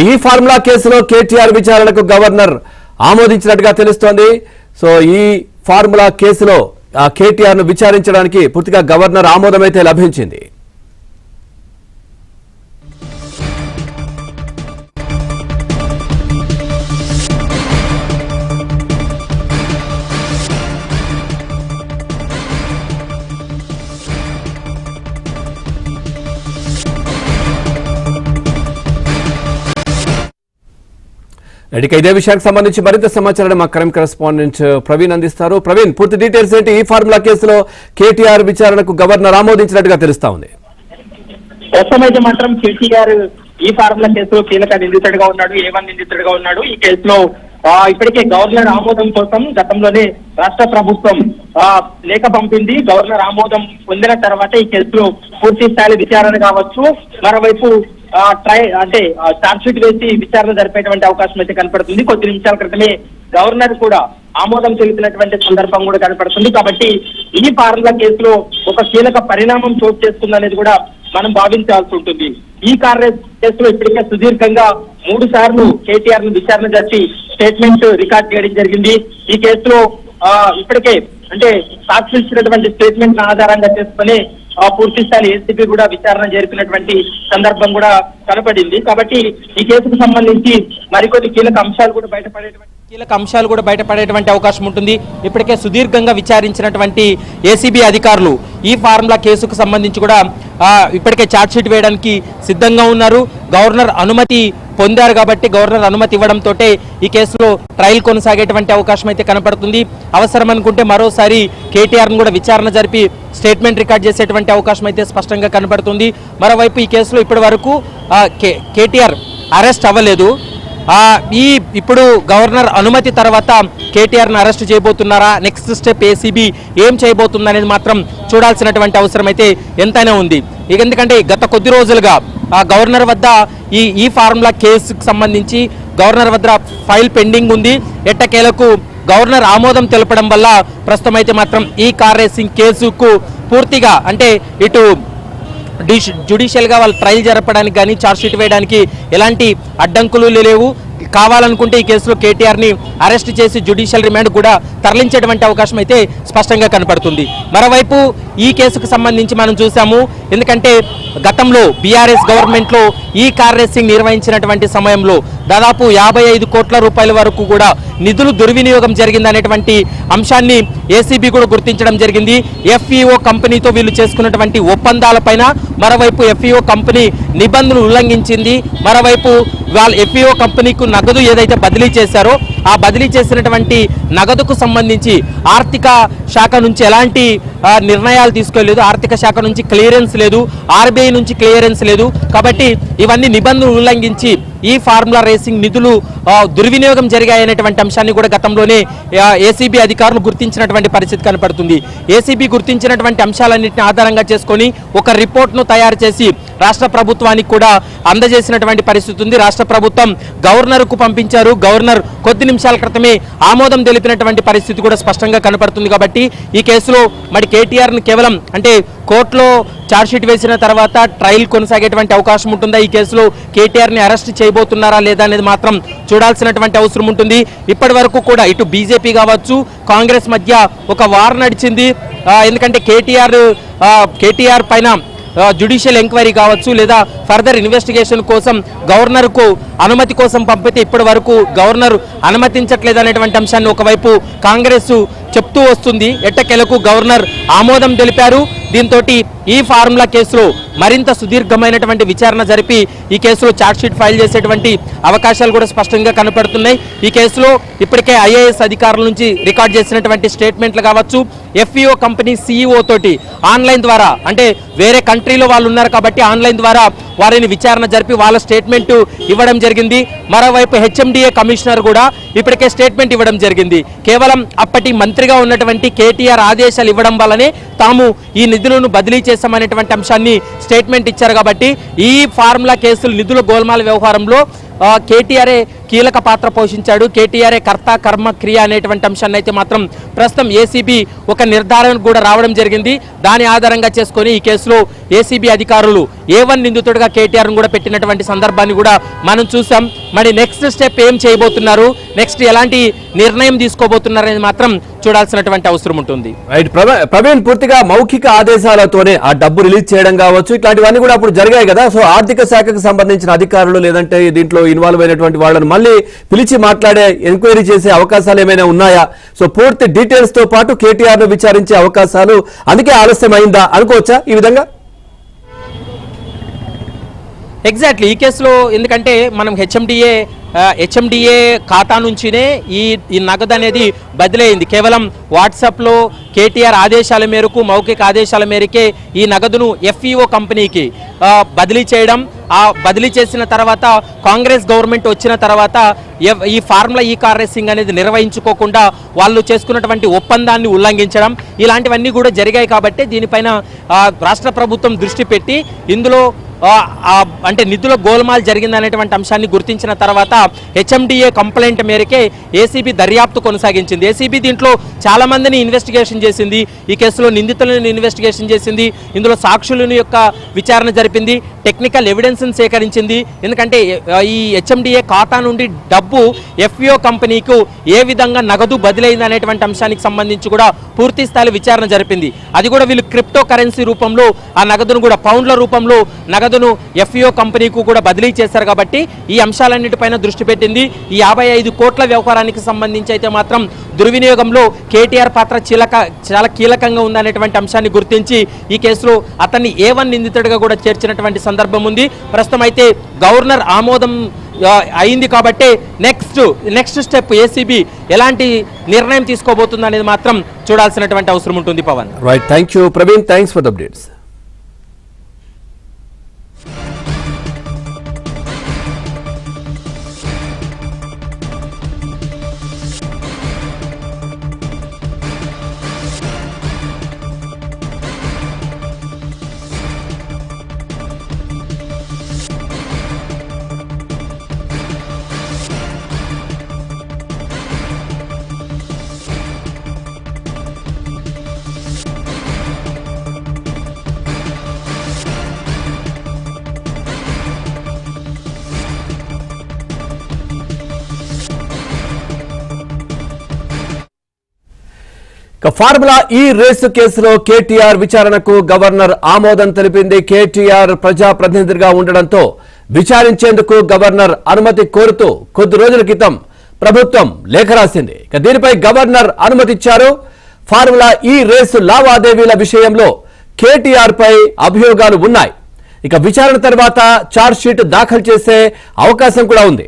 ఈ ఫార్ములా కేసులో కేటీఆర్ విచారణకు గవర్నర్ ఆమోదించినట్టుగా తెలుస్తోంది. సో ఈ ఫార్ములా కేసులో కేటీఆర్ ను విచారించడానికి పూర్తిగా గవర్నర్ ఆమోదమైతే లభించింది. ఇదే విషయానికి సంబంధించి మరింత సమాచారాన్ని మా క్రైమ్ కరెస్పాండెంట్ ప్రవీణ్ అందిస్తారు. ప్రవీణ్, పూర్తి డీటెయిల్స్ ఏంటి? ఈ ఫార్ములా కేసులో కేటీఆర్ విచారణకు గవర్నర్ ఆమోదించినట్టుగా తెలుస్తా ఉంది. ప్రస్తుతమైతే మాత్రం కేటీఆర్ ఈ ఫార్ములా కేసులో కీలక నిందితుడిగా ఉన్నాడు, A1 నిందితుడిగా ఉన్నాడు. ఈ కేసులో ఇప్పటికే గవర్నర్ ఆమోదం కోసం గతంలోనే రాష్ట్ర ప్రభుత్వం లేఖ పంపింది. గవర్నర్ ఆమోదం పొందిన తర్వాత ఈ కేసులో పూర్తి స్థాయి విచారణ కావచ్చు. మరోవైపు ఛార్జ్ షీట్ వేసి విచారణ జరిపేటువంటి అవకాశం అయితే కనపడుతుంది. కొద్ది నిమిషాల క్రితమే గవర్నర్ కూడా ఆమోదం తెలిపినటువంటి సందర్భం కూడా కనపడుతుంది. కాబట్టి ఈ ఫార్ములా కేసులో ఒక కీలక పరిణామం చోటు చేసుకుందనేది కూడా మనం భావించాల్సి ఉంటుంది. ఈ కేసులో ఇప్పటికే సుదీర్ఘంగా 3 సార్లు కేటీఆర్ ను విచారణ జరిపి స్టేట్మెంట్ రికార్డ్ చేయడం జరిగింది. ఈ కేసులో ఇప్పటికే సాక్షి ఇచ్చినటువంటి స్టేట్మెంట్ ఆధారంగా చేసుకుని పూర్తి స్థాయి ఏసీబీ కూడా విచారణ జరిపినటువంటి సందర్భం కూడా కనపడింది. కాబట్టి ఈ కేసుకు సంబంధించి మరికొన్ని కీలక అంశాలు కూడా బయటపడేటువంటి అవకాశం ఉంటుంది. ఇప్పటికే సుదీర్ఘంగా విచారించినటువంటి ఏసీబీ అధికారులు ఈ ఫార్ములా కేసుకు సంబంధించి కూడా ఇప్పటికే ఛార్జ్ షీట్ వేయడానికి సిద్ధంగా ఉన్నారు. గవర్నర్ అనుమతి పొందారు కాబట్టి గవర్నర్ అనుమతి ఇవ్వడంతో ఈ కేసులో ట్రయల్ కొనసాగేటువంటి అవకాశం అయితే కనపడుతుంది. అవసరం అనుకుంటే మరోసారి కేటీఆర్ను కూడా విచారణ జరిపి స్టేట్మెంట్ రికార్డ్ చేసేటువంటి అవకాశం అయితే స్పష్టంగా కనపడుతుంది. మరోవైపు ఈ కేసులో ఇప్పటి వరకు కేటీఆర్ అరెస్ట్ అవ్వలేదు. ఇప్పుడు గవర్నర్ అనుమతి తర్వాత కేటీఆర్ను అరెస్ట్ చేయబోతున్నారా, నెక్స్ట్ స్టెప్ ఏసీబీ ఏం చేయబోతుందా అనేది మాత్రం చూడాల్సినటువంటి అవసరం అయితే ఎంతైనా ఉంది. ఎందుకంటే గత కొద్ది రోజులుగా గవర్నర్ వద్ద ఈ ఫార్ములా కేసుకు సంబంధించి గవర్నర్ వద్ద ఫైల్ పెండింగ్ ఉంది. ఎట్టకేలకు గవర్నర్ ఆమోదం తెలపడం వల్ల ప్రస్తుతం అయితే మాత్రం ఈ కార్ రేసింగ్ కేసుకు పూర్తిగా ఇటు జ్యుడిషియల్ గా వాళ్ళు ట్రయల్ జరపడానికి కానీ ఛార్జ్ షీట్ వేయడానికి ఎలాంటి అడ్డంకులు లేవు. కావాలనుకుంటే ఈ కేసులో కేటీఆర్ ని అరెస్ట్ చేసి జ్యుడిషియల్ రిమాండ్ కూడా తరలించేటువంటి అవకాశం అయితే స్పష్టంగా కనపడుతుంది. మరోవైపు ఈ కేసుకు సంబంధించి మనం చూసాము. ఎందుకంటే గతంలో బీఆర్ఎస్ గవర్నమెంట్ లో ఈ కార్ రేసింగ్ నిర్వహించినటువంటి సమయంలో దాదాపు 55 కోట్ల రూపాయల వరకు కూడా నిధులు దుర్వినియోగం జరిగిందనేటువంటి అంశాన్ని ఏసీబీ కూడా గుర్తించడం జరిగింది. ఎఫ్ఈఓ కంపెనీతో వీళ్ళు చేసుకున్నటువంటి ఒప్పందాలపైన మరోవైపు ఎఫ్ఈఓ కంపెనీ నిబంధనలు ఉల్లంఘించింది. మరోవైపు వాళ్ళ ఎఫ్ఈఓ కంపెనీకు నగదు ఏదైతే బదిలీ చేశారో ఆ బదిలీ చేసినటువంటి నగదుకు సంబంధించి ఆర్థిక శాఖ నుంచి ఎలాంటి నిర్ణయాలు తీసుకోలేదు. ఆర్థిక శాఖ నుంచి క్లియరెన్స్ లేదు, ఆర్బీఐ నుంచి క్లియరెన్స్ లేదు. కాబట్టి ఇవన్నీ నిబంధనలు ఉల్లంఘించి ఈ ఫార్ములా రేసింగ్ నిధులు దుర్వినియోగం జరిగాయనేటువంటి అంశాన్ని కూడా గతంలోనే ఏసీబీ అధికారులు గుర్తించినటువంటి పరిస్థితి కనపడుతుంది. ఏసీబీ గుర్తించినటువంటి అంశాలన్నింటినీ ఆధారంగా చేసుకొని ఒక రిపోర్ట్ను తయారు చేసి రాష్ట్ర ప్రభుత్వానికి కూడా అందజేసినటువంటి పరిస్థితి ఉంది. రాష్ట్ర ప్రభుత్వం గవర్నర్కు పంపించారు. గవర్నర్ కొద్ది నిమిషాల క్రితమే ఆమోదం తెలిపినటువంటి పరిస్థితి కూడా స్పష్టంగా కనపడుతుంది. కాబట్టి ఈ కేసులో మరి కేటీఆర్ను కేవలం కోర్టులో ఛార్జ్షీట్ వేసిన తర్వాత ట్రయల్ కొనసాగేటువంటి అవకాశం ఉంటుందా, ఈ కేసులో కేటీఆర్ని అరెస్ట్ చేయబోతున్నారా లేదా అనేది మాత్రం చూడాల్సినటువంటి అవసరం ఉంటుంది. ఇప్పటి వరకు కూడా ఇటు బీజేపీ కావచ్చు కాంగ్రెస్ మధ్య ఒక వార్ నడిచింది. ఎందుకంటే కేటీఆర్ పైన జ్యుడిషియల్ ఎంక్వైరీ కావచ్చు లేదా ఫర్దర్ ఇన్వెస్టిగేషన్ కోసం గవర్నర్కు అనుమతి కోసం పంపితే ఇప్పటి వరకు గవర్నర్ అనుమతించట్లేదు అనేటువంటి అంశాన్ని ఒకవైపు కాంగ్రెస్ చెప్తూ వస్తుంది. ఎట్టకేలకు గవర్నర్ ఆమోదం తెలిపారు. దీంతో ఈ ఫార్ములా కేసులో మరింత సుదీర్ఘమైనటువంటి విచారణ జరిపి ఈ కేసులో ఛార్జ్షీట్ ఫైల్ చేసేటువంటి అవకాశాలు కూడా స్పష్టంగా కనపడుతున్నాయి. ఈ కేసులో ఇప్పటికే ఐఏఎస్ అధికారుల నుంచి రికార్డ్ చేసినటువంటి స్టేట్మెంట్లు కావచ్చు, ఎఫ్ఈఓ కంపెనీ సీఈఓ తోటి ఆన్లైన్ ద్వారా వేరే కంట్రీలో వాళ్ళు ఉన్నారు కాబట్టి ఆన్లైన్ ద్వారా వారిని విచారణ జరిపి వాళ్ళ స్టేట్మెంట్ ఇవ్వడం జరిగింది. మరోవైపు హెచ్ఎండిఏ కమిషనర్ కూడా ఇప్పటికే స్టేట్మెంట్ ఇవ్వడం జరిగింది. కేవలం అప్పటి మంత్రిగా ఉన్నటువంటి కేటీఆర్ ఆదేశాలు ఇవ్వడం వల్లనే తాము ఈ నిధులను బదిలీ చేశామనేటువంటి అంశాన్ని స్టేట్మెంట్ ఇచ్చారు. కాబట్టి ఈ ఫార్ములా కేసులు నిధుల గోల్మాల వ్యవహారంలో కేటీఆర్ కీలక పాత్ర పోషించాడు, కేటీఆర్ఏ కర్త కర్మ క్రియ అనేటువంటి అంశాన్ని అయితే మాత్రం ప్రస్తుతం ఏసీబీ ఒక నిర్ధారణకు కూడా రావడం జరిగింది. దాని ఆధారంగా చేసుకొని ఈ కేసులో ఏసీబీ అధికారులు A1 నిందితుడిగా కేటీఆర్ను కూడా పెట్టినటువంటి సందర్భాన్ని కూడా మనం చూసాం. మరి నెక్స్ట్ స్టెప్ ఏం చేయబోతున్నారు, నెక్స్ట్ ఎలాంటి నిర్ణయం తీసుకోబోతున్నారు అనేది మాత్రం చూడాల్సినటువంటి అవసరం ఉంటుంది. రైట్ ప్రవీణ్, పూర్తిగా మౌఖిక ఆదేశాలతోనే ఆ డబ్బు రిలీజ్ చేయడం కావచ్చు, ఇట్లాంటివన్నీ కూడా అప్పుడు జరిగాయి కదా. సో ఆర్థిక శాఖకు సంబంధించిన అధికారులు లేదంటే దీంట్లో ఇన్వాల్వ్ అయినటువంటి వాళ్ళని మళ్ళీ పిలిచి మాట్లాడే ఎంక్వైరీ చేసే అవకాశాలు ఏమైనా ఉన్నాయా? సో పూర్తి డీటెయిల్స్ తో పాటు కేటీఆర్ ను విచారించే అవకాశాలు అందుకే ఆలస్యం అయిందా అనుకోవచ్చా ఈ విధంగా? ఎగ్జాక్ట్లీ ఈ కేసులో ఎందుకంటే మనం హెచ్ఎండిఏ ఖాతా నుంచినే ఈ నగదు అనేది బదిలీ అయింది. కేవలం వాట్సాప్లో కేటీఆర్ ఆదేశాల మేరకు, మౌఖిక ఆదేశాల మేరకే ఈ నగదును FEO కంపెనీకి బదిలీ చేయడం. ఆ బదిలీ చేసిన తర్వాత కాంగ్రెస్ గవర్నమెంట్ వచ్చిన తర్వాత ఈ ఫార్ములా కార్ రేసింగ్ అనేది నిర్వహించుకోకుండా వాళ్ళు చేసుకున్నటువంటి ఒప్పందాన్ని ఉల్లంఘించడం, ఇలాంటివన్నీ కూడా జరిగాయి. కాబట్టి దీనిపైన రాష్ట్ర ప్రభుత్వం దృష్టి పెట్టి ఇందులో అంటే నిధుల గోల్మాల్ జరిగిందనేటువంటి అంశాన్ని గుర్తించిన తర్వాత హెచ్ఎండిఏ కంప్లైంట్ మేరకే ఏసీబీ దర్యాప్తు కొనసాగించింది. ఏసీబీ దీంట్లో చాలా మందిని ఇన్వెస్టిగేషన్ చేసింది, ఈ కేసులో నిందితులను ఇన్వెస్టిగేషన్ చేసింది, ఇందులో సాక్షులను యొక్క విచారణ జరిపింది, టెక్నికల్ ఎవిడెన్స్ సేకరించింది. ఎందుకంటే ఈ హెచ్ఎండిఏ ఖాతా నుండి డబ్బు FEO కంపెనీకు ఏ విధంగా నగదు బదిలైంది అనేటువంటి అంశానికి సంబంధించి కూడా పూర్తి స్థాయి విచారణ జరిపింది. అది కూడా వీళ్ళు క్రిప్టో కరెన్సీ రూపంలో ఆ నగదును కూడా పౌండ్ల రూపంలో నగదును FEO కంపెనీకు కూడా బదిలీ చేశారు. కాబట్టి ఈ అంశాలన్నిటిపైన దృష్టి పెట్టింది. ఈ 55 కోట్ల వ్యవహారానికి సంబంధించి అయితే మాత్రం దుర్వినియోగంలో కేటీఆర్ పాత్ర చాలా కీలకంగా ఉందనేటువంటి అంశాన్ని గుర్తించి ఈ కేసులో అతన్ని A1 నిందితుడిగా కూడా చేర్చినటువంటి సందర్భం ఉంది. ప్రస్తుతం అయితే గవర్నర్ ఆమోదం అయింది కాబట్టి నెక్స్ట్ స్టెప్ ఏసీబీ ఎలాంటి నిర్ణయం తీసుకోబోతుంది అనేది మాత్రం చూడాల్సినటువంటి అవసరం ఉంటుంది. Pavan, right, thank you Praveen, thanks for the updates. Formula race కేసులో కేటీఆర్ విచారణకు గవర్నర్ ఆమోదం తెలిపింది. కేటీఆర్ ప్రజాప్రతినిధిగా ఉండడంతో విచారించేందుకు గవర్నర్ అనుమతి కోరుతూ కొద్ది రోజుల క్రితం ప్రభుత్వం లేఖ రాసింది. దీనిపై గవర్నర్ అనుమతిచ్చారు. ఫార్ములా రేసు లావాదేవీల విషయంలో కేటీఆర్ పై అభియోగాలు ఉన్నాయి. విచారణ తర్వాత ఛార్జ్ షీట్ దాఖలు చేసే అవకాశం కూడా ఉంది.